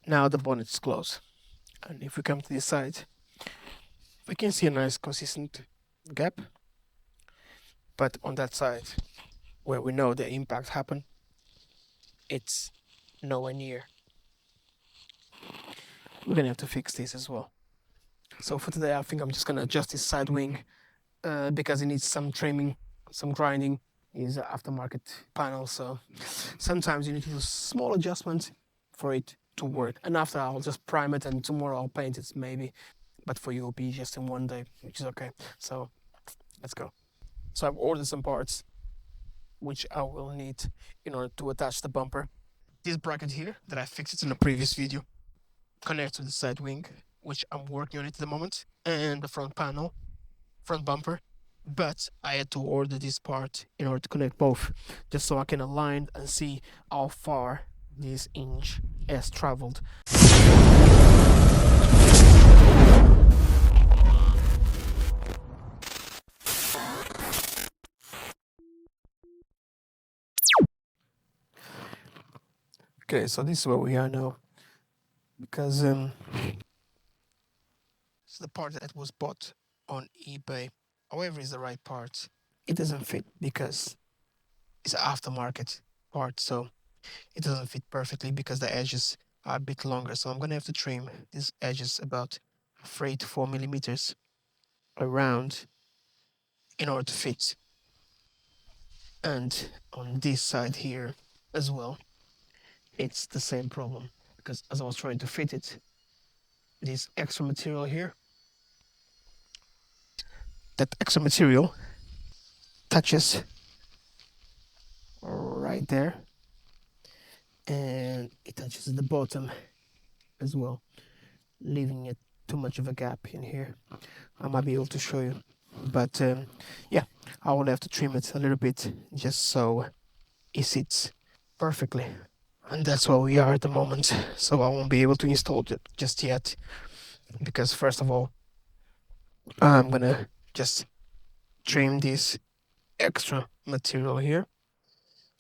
Now the bonnet is closed. And if we come to this side, we can see a nice consistent gap. But on that side, where we know the impact happened, it's nowhere near. We're gonna have to fix this as well. So for today, I think I'm just gonna adjust this side wing because it needs some trimming, some grinding. It's an aftermarket panel, so sometimes you need to do small adjustments for it to work. And after, I'll just prime it, and tomorrow I'll paint it maybe. But for you, it'll be just in one day, which is okay. So let's go. So I've ordered some parts which I will need in order to attach the bumper. This bracket here that I fixed it in a previous video connects to the side wing, which I'm working on it at the moment, and the front panel, front bumper. But I had to order this part in order to connect both, just so I can align and see how far this inch has traveled. Okay, so this is where we are now, because it's the part that was bought on eBay. However, it's the right part. It doesn't fit because it's an aftermarket part, so it doesn't fit perfectly because the edges are a bit longer. So I'm gonna have to trim these edges about 3 to 4 millimeters around in order to fit. And on this side here as well, it's the same problem because as I was trying to fit it, this extra material here, that extra material touches right there, and it touches at the bottom as well, leaving it too much of a gap in here. I might be able to show you, but yeah, I will have to trim it a little bit just so it sits perfectly. And that's where we are at the moment. So I won't be able to install it just yet because first of all, I'm gonna just trim this extra material here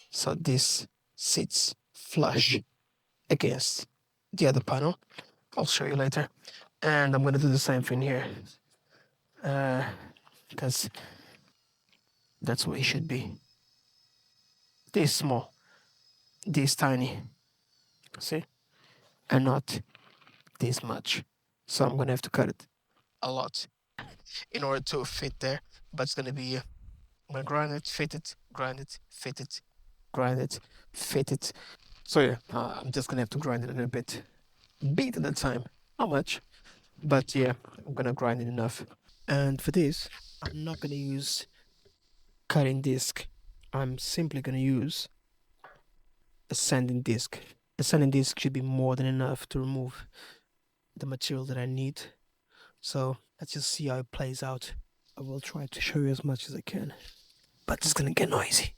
so this sits flush against the other panel. I'll show you later. And I'm gonna do the same thing here because that's where it should be. This small, this tiny, see, and not this much. So I'm gonna have to cut it a lot in order to fit there. But it's gonna be I'm gonna grind it, fit it, grind it, fit it, grind it, fit it. So yeah, I'm just gonna have to grind it a little bit at a time. Not much, but yeah, I'm gonna grind it enough. And for this, I'm not gonna use cutting disc. I'm simply gonna use a sanding disc. A sanding disc should be more than enough to remove the material that I need. So let's just see how it plays out. I will try to show you as much as I can, but it's gonna get noisy.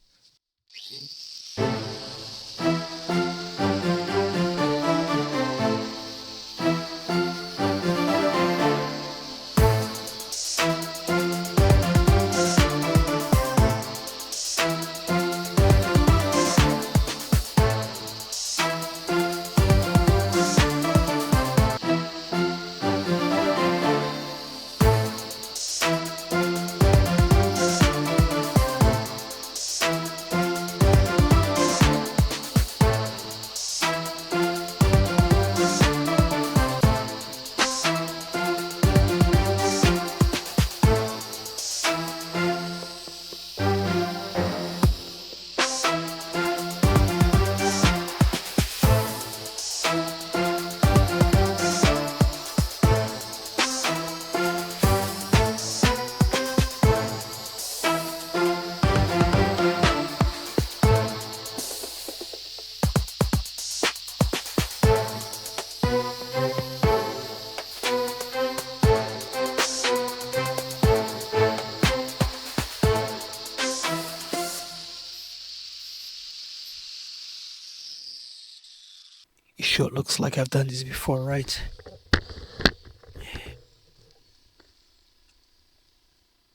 It sure looks like I've done this before, right?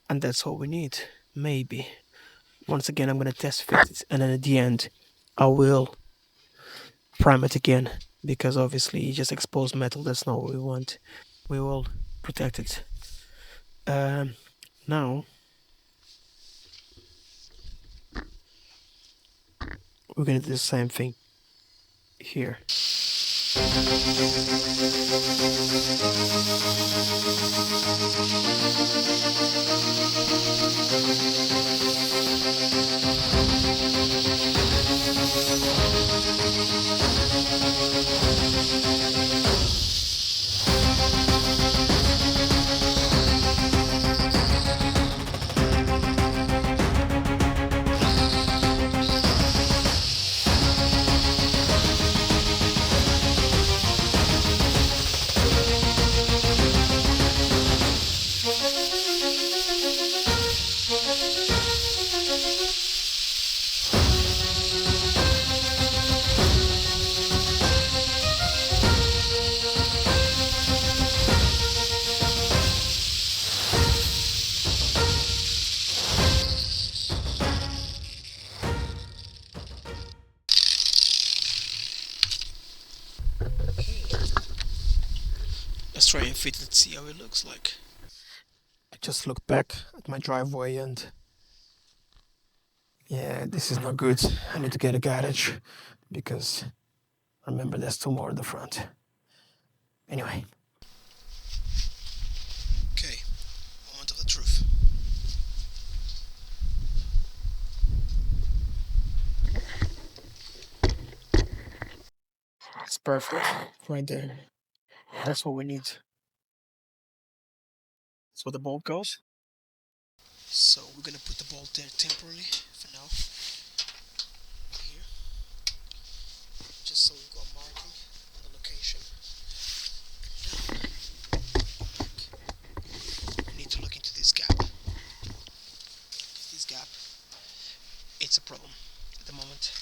And that's all we need, maybe. Once again, I'm gonna test fit it, and then at the end, I will prime it again because obviously you just exposed metal. That's not what we want. We will protect it. Now we're gonna do the same thing here. Let's try and fit it, see how it looks like. I just looked back at my driveway and yeah, this is not good. I need to get a garage because remember there's two more at the front. Anyway. Okay, moment of the truth. It's perfect right there. That's what we need. That's where the bolt goes. So we're gonna put the bolt there temporarily for now. Here. Just so we've got marking on the location. Now we need to look into this gap. This gap, it's a problem at the moment.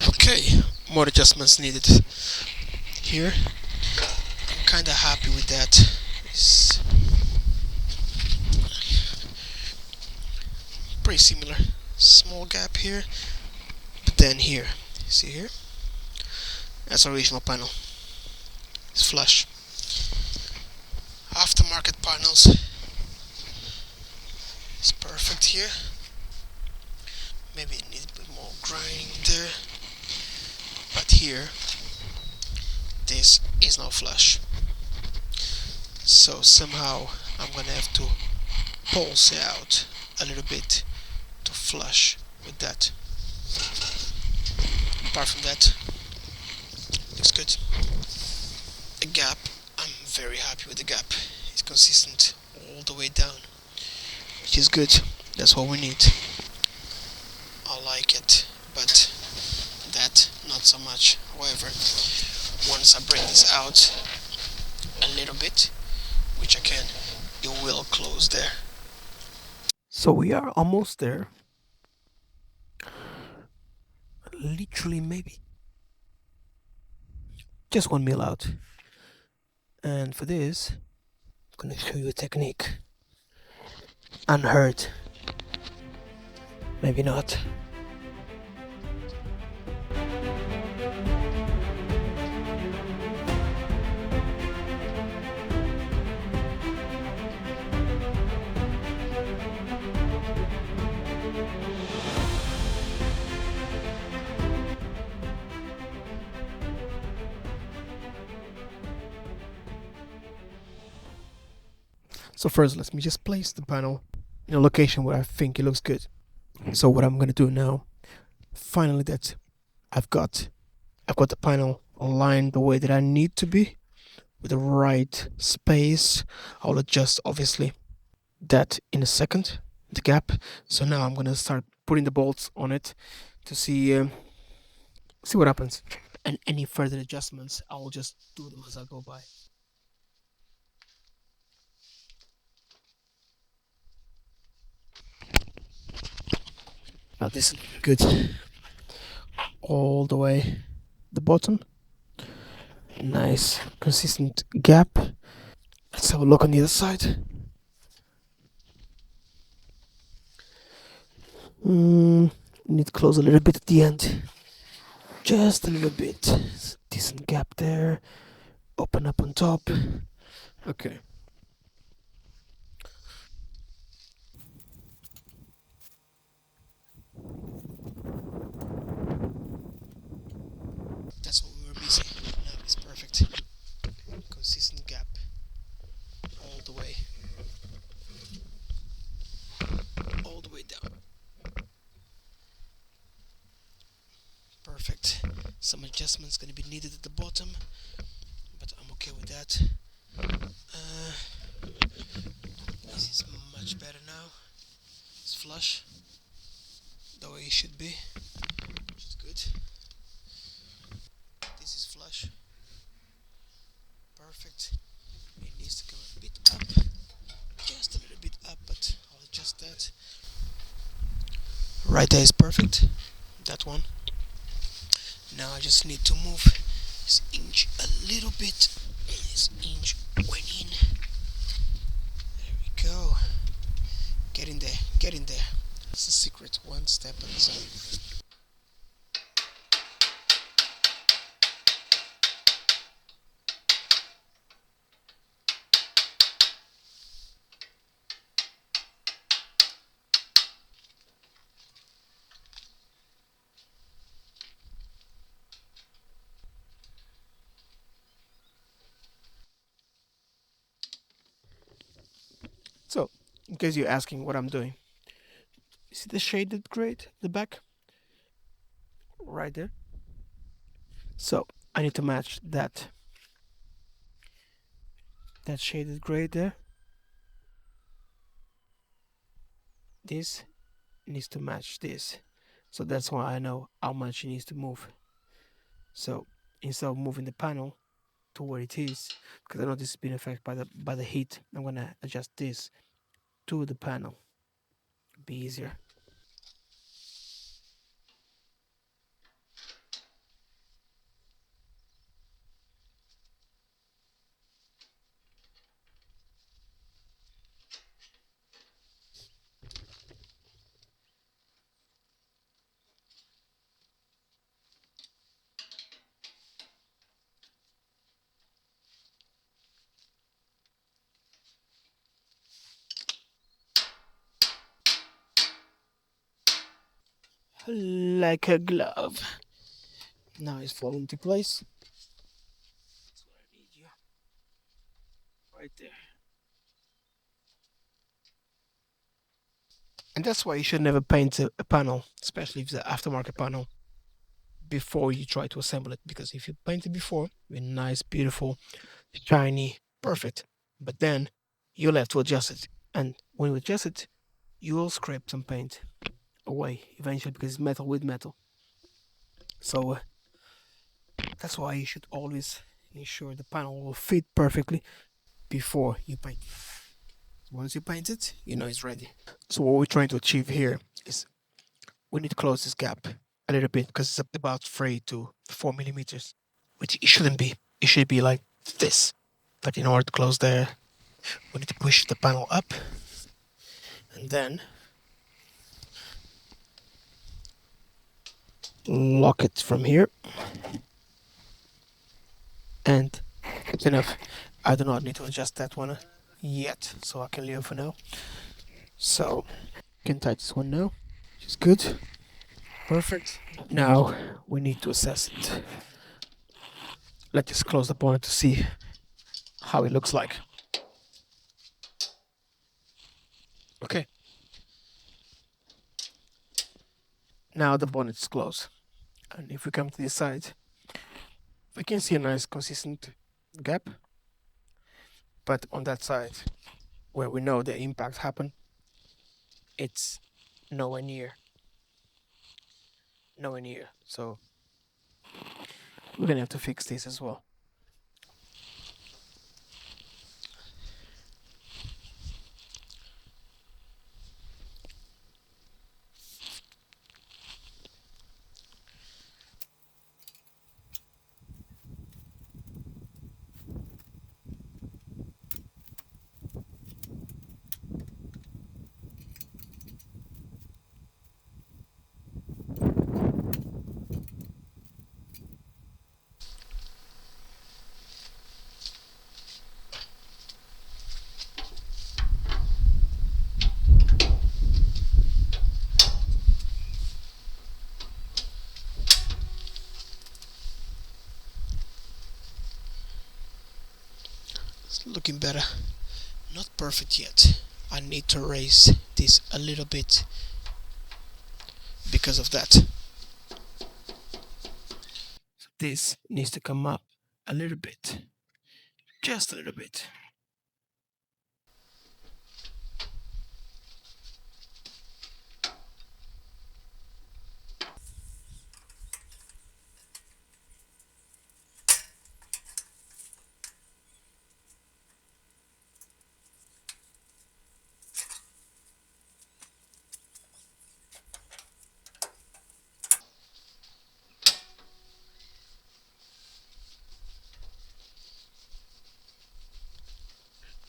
Okay, more adjustments needed here. I'm kinda happy with that. It's pretty similar. Small gap here, but then here, see here? That's original panel. It's flush. Aftermarket panels. It's perfect here. Maybe it needs a bit more grinding there. But here, this is not flush. So somehow I'm gonna have to pulse it out a little bit to flush with that. Apart from that, looks good. The gap, I'm very happy with the gap. It's consistent all the way down, which is good. That's what we need. I like it, but that not so much. However, once I bring this out a little bit, which I can, it will close there. So we are almost there. Literally maybe just 1 mil out. And for this, I'm gonna show you a technique. Unhurt. Maybe not. So first, let me just place the panel in a location where I think it looks good. So what I'm gonna do now, finally that I've got the panel aligned the way that I need to be, with the right space. I'll adjust obviously that in a second, the gap. So now I'm gonna start putting the bolts on it to see what happens. And any further adjustments, I'll just do them as I go by. Now this is good all the way the bottom. Nice consistent gap. Let's have a look on the other side. Mm, need to close a little bit at the end. Just a little bit. Decent gap there. Open up on top. Okay. That's what we were missing. Now it's perfect. Consistent gap all the way. All the way down. Perfect. Some adjustments gonna be needed at the bottom, but I'm okay with that. This is much better now. It's flush the way it should be, which is good. This is flush. Perfect. It needs to come a bit up, just a little bit up, but I'll adjust that. Right there is perfect. That one. Now I just need to move this inch a little bit. This inch went in. There we go. Get in there. Get in there. That's the secret. One step at a time. So, in case you're asking what I'm doing, you see the shaded gray at the back? Right there. So, I need to match that shaded gray there. This needs to match this. So that's why I know how much it needs to move. So instead of moving the panel to where it is, because I know this is being affected by the heat, I'm gonna adjust this to the panel. Be easier. Like a glove. Now it's falling into place. That's what I need you. Right there. And that's why you should never paint a panel, especially if it's an aftermarket panel, before you try to assemble it. Because if you paint it before, with nice, beautiful, shiny, perfect. But then you'll have to adjust it. And when you adjust it, you will scrape some paint away eventually because it's metal with metal. So that's why you should always ensure the panel will fit perfectly before you paint. Once you paint it, you know it's ready. So what we're trying to achieve here is we need to close this gap a little bit because it's about 3 to 4 millimeters, which it shouldn't be. It should be like this. But in order to close there, we need to push the panel up and then lock it from here. And it's enough. I do not need to adjust that one yet, so I can leave it for now. So can tight this one now, which is good. Perfect. Now we need to assess it. Let's just close the bonnet to see how it looks like. Okay. Now the bonnet is closed. And if we come to this side, we can see a nice consistent gap. But on that side, where we know the impact happened, it's nowhere near. Nowhere near. So we're gonna have to fix this as well. looking better. Not perfect yet. I need to raise this a little bit because of that. So this needs to come up a little bit. Just a little bit.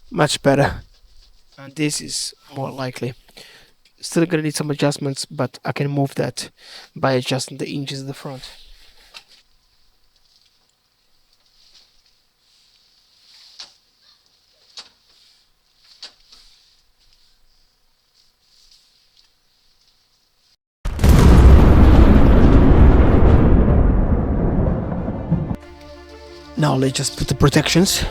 Much better. And this is more likely. Still gonna need some adjustments, but I can move that by adjusting the inches of the front. Now let's just put the protections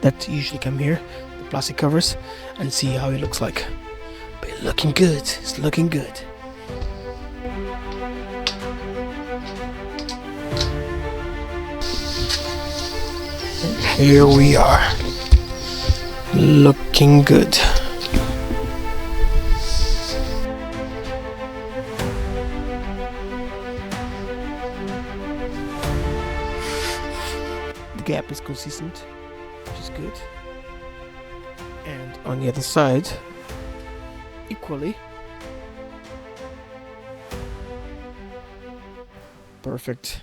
that usually come here, the plastic covers, and see how it looks like. But it's looking good. It's looking good. And here we are. Looking good. The gap is consistent, which is good. And on the other side, equally. Perfect.